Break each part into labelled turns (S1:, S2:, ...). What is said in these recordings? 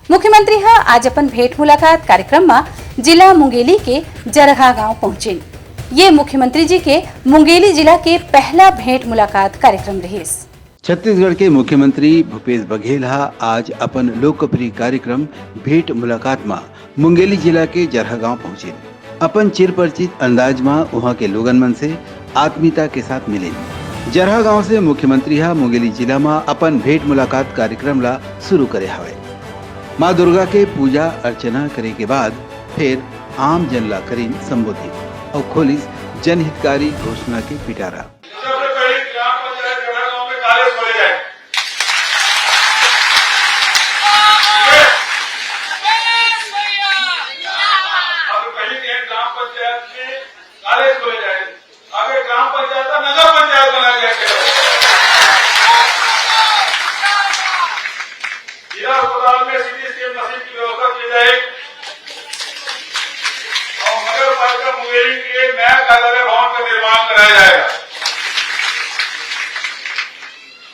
S1: मुख्यमंत्री आज अपन भेंट मुलाकात कार्यक्रम में जिला मुंगेली के जरहा गांव पहुंचे। ये मुख्यमंत्री जी के मुंगेली जिला के पहला भेंट मुलाकात कार्यक्रम रही।
S2: छत्तीसगढ़ के मुख्यमंत्री भूपेश बघेल आज अपन लोकप्रिय कार्यक्रम भेंट मुलाकात में मुंगेली जिला के जरहा गांव पहुंचे। अपन चिर परिचित अंदाज में वहां के लोगन मन से आत्मीयता के साथ मिले। जरहा गांव से मुख्यमंत्री मुंगेली जिला में अपन भेंट मुलाकात कार्यक्रम ला शुरू करे हवे। माँ दुर्गा के पूजा अर्चना करे के बाद फिर आम जन ला करीन संबोधित और खोलिस जनहितकारी घोषणा के पिटारा।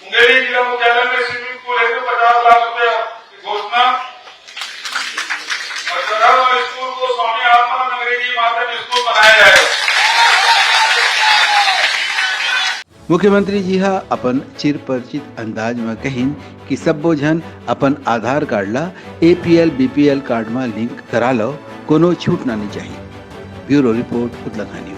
S3: मुंगेली जिला मुख्यालय में स्विमिंग पूल है 50 लाख रुपए की घोषणा और जरहा स्कूल को स्वामी आत्मानंद अंग्रेजी माध्यम स्कूल बनाया जाएगा।
S2: मुख्यमंत्री जी अपन चिर परिचित अंदाज में कहिन कि सब्बो जन अपन आधार कार्ड ला APL BPL कार्ड में लिंक करा लो, कोनो छूट ना नहीं चाहिए। Bureau report Uttarakhand.